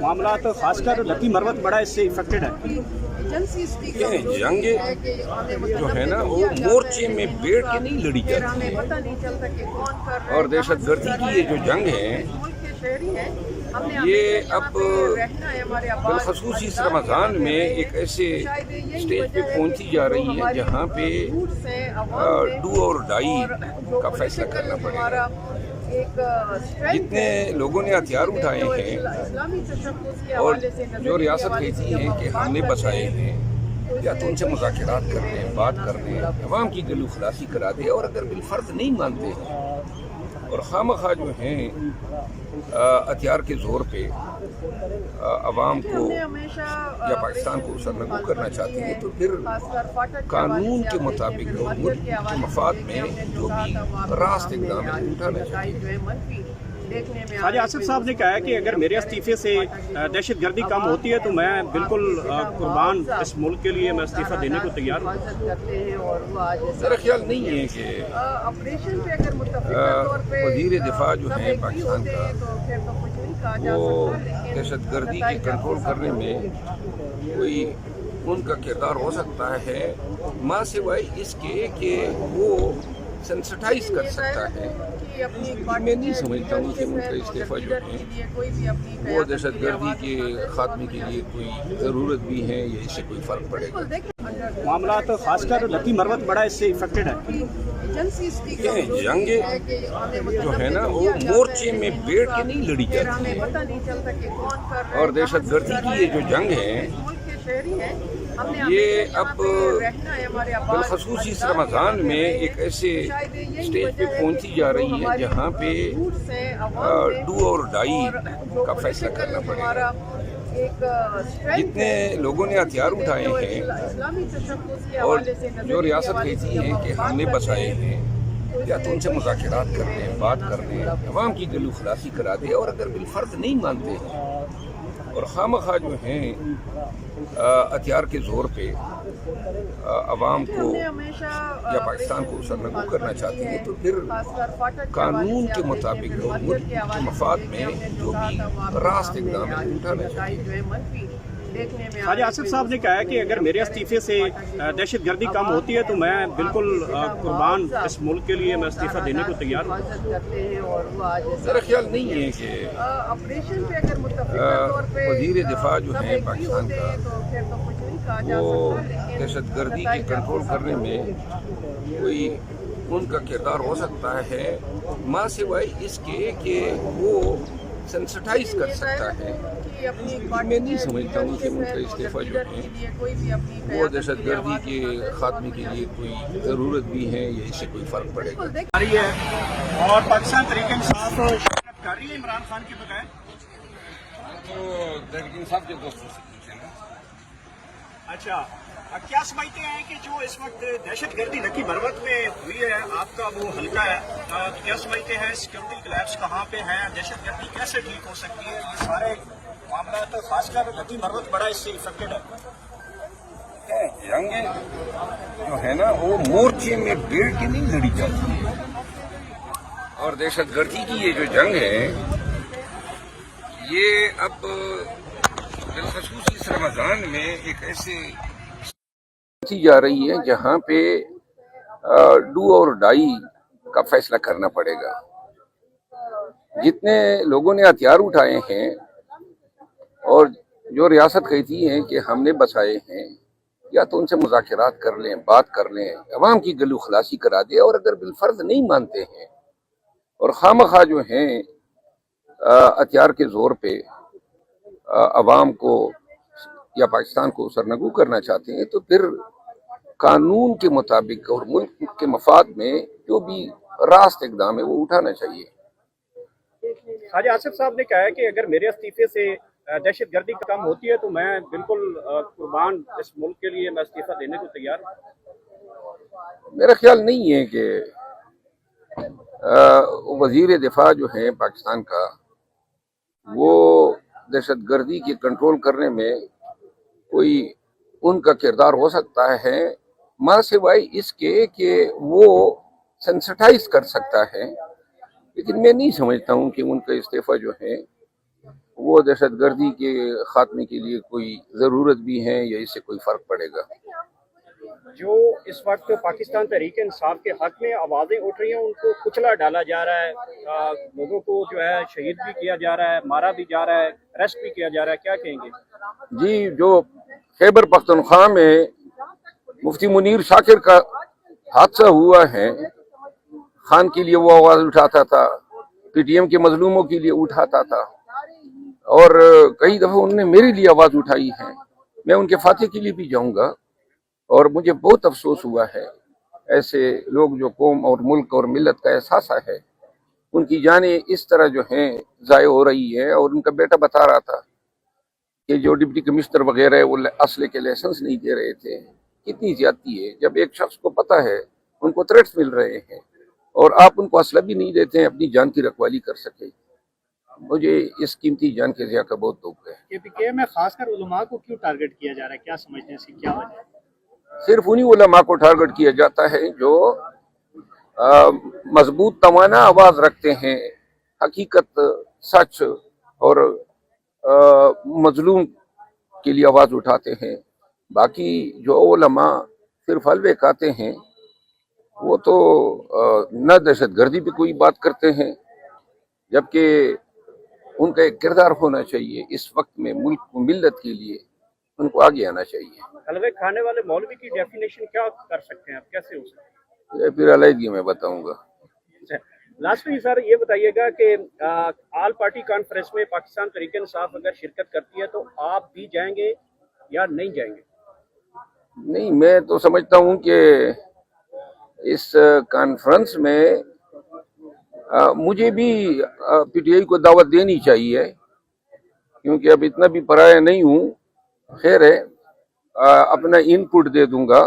मामला तो खासकर लकी मरवत बड़ा इससे इफेक्टेड है। ये जंग जो है ना वो मोर्चे में बैठ के नहीं लड़ी जाती है। और दहशत गर्दी की ये जो जंग है ये अब बिलखसूस इस रमज़ान में एक ऐसे स्टेज पे पहुंची जा रही है जहां पे डू और डाई का फैसला करना पड़ेगा। जितने लोगों ने हथियार उठाए हैं और जो रियासत कहती है कि हमने बसाए हैं, या तो उनसे मुज़ाकरात कर लें, बात कर लें, अवाम की गलू खलासी करा दे। और अगर बिलफर्ज नहीं मानते हैं और खामखा जो हैं हथियार के ज़ोर पे अवाम को या पाकिस्तान को सरनगू करना चाहते हैं, तो फिर कानून के मुताबिक मुल्क के मफाद में जो भी रास्त इक़दाम है उठाना चाहिए। ख्वाजा आसिफ साहब ने कहा है कि अगर मेरे इस्तीफे से दहशत गर्दी कम होती है तो मैं बिल्कुल कुर्बान इस मुल्क के लिए मैं इस्तीफा देने को तैयार हूँ। मेरा ख्याल नहीं है कि वज़ीर दिफा जो है पाकिस्तान का वो दहशत गर्दी के कंट्रोल करने में कोई उनका किरदार हो सकता है, माँ सिवाय इसके कि वो सेंसिटाइज कर सकता है। मैं नहीं समझता हूँ कि उनका इस्तीफा जो है वो दहशत गर्दी के खात्मे के लिए कोई ज़रूरत भी है या इससे कोई फ़र्क पड़ेगा। मामला तो खासकर लकी मरवत बड़ा इससे इफेक्टेड है। ये जंग जो है ना वो मोर्चे में बैठ के नहीं लड़ी जाती है। और दहशत गर्दी की ये जो जंग है ये अब बिलखसूस इस रमज़ान में एक ऐसे स्टेज पे पहुंची जा रही है जहां पे डू और डाई का फैसला करना पड़ेगा। जितने लोगों ने हथियार उठाए हैं और जो रियासत कहती है कि हमने बसाए हैं, या तो उनसे मुज़ाकरात कर लें, बात कर लें, अवाम की गलू खलासी करा दे। और अगर बिलफर्ज नहीं मानते हैं और खामखा जो हैं हथियार के ज़ोर पे अवाम को या पाकिस्तान को सरनगू करना चाहते हैं, तो फिर कानून के मुताबिक मुल्क के मफाद में जो भी रास्त इक़दाम है उठाना चाहिए। ख्वाजा आसिफ साहब ने कहा है कि अगर मेरे इस्तीफे से दहशत गर्दी कम होती है तो मैं बिल्कुल कुर्बान इस मुल्क के लिए मैं इस्तीफा देने को तैयार हूँ। मेरा ख्याल नहीं है कि वज़ीर दिफा जो है पाकिस्तान का वो दहशत गर्दी के कंट्रोल करने में कोई उनका किरदार हो सकता है, माँ सिवाय इसके कि वो सेंसिटाइज कर सकता है। मैं नहीं समझता हूँ कि उनका इस्तीफा जो है वो दहशत गर्दी के खात्मे के लिए कोई ज़रूरत भी है या इससे कोई फ़र्क पड़ेगा। और पाकिस्तान तहरीक इंसाफ शिरकत कर रही है इमरान खान के बगैर। तो तहरीक इंसाफ के दोस्तों से पूछेंगे। अच्छा, क्या समझते हैं कि जो इस वक्त दहशत गर्दी लकी मरवत में हुई है, आपका वो हल्का है, क्या समझते हैं सिक्योरिटी क्लैप्स कहाँ पे हैं, दहशत गर्दी कैसे ठीक हो सकती है? ये सारे मामला तो खासकर लकी मरवत बड़ा इससे इफेक्टेड है। जंग जो है ना वो मोर्चे में बैठ के नहीं लड़ी जाती है। और दहशत गर्दी की ये जो जंग है ये अब बिलखसूस इस रमज़ान में एक ऐसे जा रही है जहां पे डू और डाई का फैसला करना पड़ेगा। जितने लोगों ने हथियार उठाए हैं और जो रियासत कहती है कि हमने बसाए हैं, या तो उनसे मुज़ाकरात कर लें, बात कर लें, अवाम की गलू खलासी करा दे। और अगर बिलफर्ज नहीं मानते हैं और खामखा जो हैं हथियार के ज़ोर पे अवाम को या पाकिस्तान को सरनगू करना चाहते हैं, तो फिर कानून के मुताबिक और मुल्क के मफाद में जो भी रास्त इक़दाम है वो उठाना चाहिए। ख्वाजा आसिफ साहब ने कहा है कि अगर मेरे इस्तीफे से दहशत गर्दी कम होती है तो मैं बिल्कुल कुर्बान इस मुल्क के लिए मैं इस्तीफा देने को तैयार हूँ। मेरा ख्याल नहीं है कि वज़ीर दिफा जो है पाकिस्तान का वो दहशत गर्दी के कंट्रोल करने में कोई उनका किरदार हो सकता है, माँ सिवाय इसके कि वो सेंसिटाइज कर सकता है। लेकिन मैं नहीं समझता हूँ कि उनका इस्तीफा जो है وہ دہشت گردی کے خاتمے کے لیے کوئی ضرورت بھی ہے یا اس سے کوئی فرق پڑے گا؟ جو اس وقت پاکستان تحریک انصاف کے حق میں آوازیں اٹھ رہی ہیں ان کو کچلا ڈالا جا رہا ہے، لوگوں کو جو ہے شہید بھی کیا جا رہا ہے، مارا بھی جا رہا ہے، اریسٹ بھی کیا جا رہا ہے، کیا کہیں گے؟ جی، جو خیبر پختونخوا میں مفتی منیر شاکر کا حادثہ ہوا ہے، خان کے لیے وہ آواز اٹھاتا تھا، پی ٹی ایم کے مظلوموں کے لیے اٹھاتا تھا، اور کئی دفعہ انہوں نے میرے لیے آواز اٹھائی ہے۔ میں ان کے فاتح کے لیے بھی جاؤں گا، اور مجھے بہت افسوس ہوا ہے ایسے لوگ جو قوم اور ملک اور ملت کا احساسہ ہے، ان کی جانیں اس طرح جو ہیں ضائع ہو رہی ہے۔ اور ان کا بیٹا بتا رہا تھا کہ جو ڈپٹی کمشنر وغیرہ ہے وہ اسلحے کے لائسنس نہیں دے رہے تھے۔ کتنی زیادتی ہے جب ایک شخص کو پتہ ہے ان کو تھریٹس مل رہے ہیں اور آپ ان کو اسلحہ بھی نہیں دیتے ہیں اپنی جان کی رکھوالی کر سکے۔ مجھے اس قیمتی جان کے ضیاع کا بہت دکھ ہے۔ کہ پی کے ایم میں خاص کر علماء کو کیوں ٹارگٹ کیا جا رہا ہے، کیا سمجھتے ہیں اس کی کیا وجہ ہے؟ صرف انہی علماء کو ٹارگٹ کیا جاتا ہے جو مضبوط توانا آواز رکھتے ہیں، حقیقت، سچ اور مظلوم کے لیے آواز اٹھاتے ہیں۔ باقی جو علماء صرف حلوے کھاتے ہیں وہ تو نہ دہشت گردی پہ کوئی بات کرتے ہیں، جبکہ ان کا ایک کردار ہونا چاہیے اس وقت میں ملک و ملت کے لیے، ان کو آگے آنا چاہیے۔ حلوے کھانے والے مولوی کی ڈیفینیشن کیا کر سکتے ہیں آپ، کیسے ہو سکتے ہیں؟ یہ پھر علیحدگی میں بتاؤں گا۔ لاسٹلی سر یہ بتائیے گا کہ آل پارٹی کانفرنس میں پاکستان تحریک انصاف اگر شرکت کرتی ہے تو آپ بھی جائیں گے یا نہیں جائیں گے؟ نہیں، میں تو سمجھتا ہوں کہ اس کانفرنس میں مجھے بھی پی ٹی آئی کو دعوت دینی چاہیے، کیونکہ اب اتنا بھی پرایا نہیں ہوں۔ خیر ہے، اپنا ان پٹ دے دوں گا،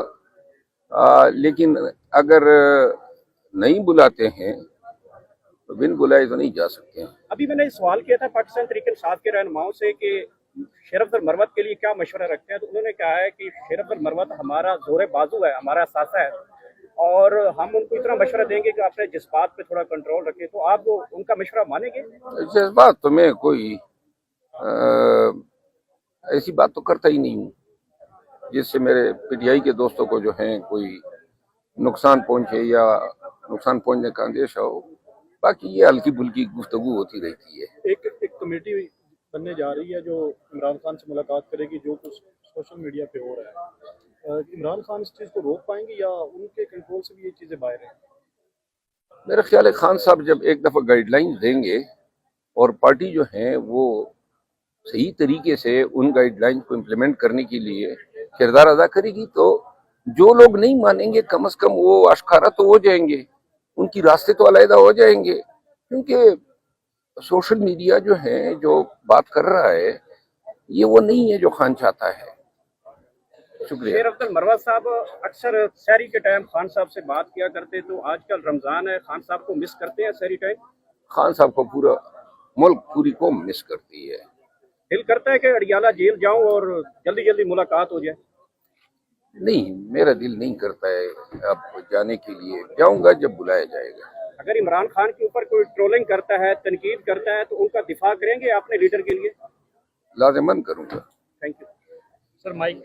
لیکن اگر نہیں بلاتے ہیں تو بن بلائے تو نہیں جا سکتے۔ ابھی میں نے سوال کیا تھا پاکستان تحریک انصاف کے رہنماؤں سے کہ شیر افضل مروت کے لیے کیا مشورہ رکھتے ہیں، تو انہوں نے کہا ہے کہ شیر افضل مروت ہمارا زور بازو ہے، ہمارا اثاثہ ہے، اور ہم ان کو اتنا مشورہ دیں گے کہ اپنے جذبات پہ تھوڑا کنٹرول رکھیں۔ تو آپ ان کا مشورہ مانیں گے؟ جذبات تو میں کوئی ایسی بات تو کرتا ہی نہیں ہوں جس سے میرے پی ٹی آئی کے دوستوں کو جو ہیں کوئی نقصان پہنچے یا نقصان پہنچنے کا اندیشہ ہو۔ باقی یہ ہلکی پھلکی گفتگو ہوتی رہتی ہے۔ ایک کمیٹی بننے جا رہی ہے جو عمران خان سے ملاقات کرے گی، جو کچھ سوشل میڈیا پہ ہو رہا ہے، عمران خان اس چیز کو روک پائیں گے یا ان کے کنٹرول سے بھی یہ چیزیں باہر ہیں؟ میرا خیال ہے خان صاحب جب ایک دفعہ گائیڈ لائن دیں گے اور پارٹی جو ہیں وہ صحیح طریقے سے ان گائیڈ لائن کو امپلیمنٹ کرنے کے لیے کردار ادا کرے گی تو جو لوگ نہیں مانیں گے کم از کم وہ اشکارا تو ہو جائیں گے، ان کی راستے تو علیحدہ ہو جائیں گے۔ کیونکہ سوشل میڈیا جو ہے جو بات کر رہا ہے یہ وہ نہیں ہے جو خان چاہتا ہے۔ شکریہ۔ شیر افضل مروت صاحب اکثر سحری کے ٹائم خان صاحب سے بات کیا کرتے، تو آج کل رمضان ہے، خان صاحب کو مس کرتے ہیں سحری ٹائم؟ خان صاحب کو پورا ملک، پوری قوم مس کرتی ہے۔ دل کرتا ہے کہ اڈیالہ جیل جاؤں اور جلدی جلدی ملاقات ہو جائے؟ نہیں، میرا دل نہیں کرتا ہے اب جانے کے لیے، جاؤں گا جب بلایا جائے گا۔ اگر عمران خان کے اوپر کوئی ٹرولنگ کرتا ہے، تنقید کرتا ہے، تو ان کا دفاع کریں گے اپنے لیڈر کے لیے؟ لازماً کروں گا۔ Thank you sir mic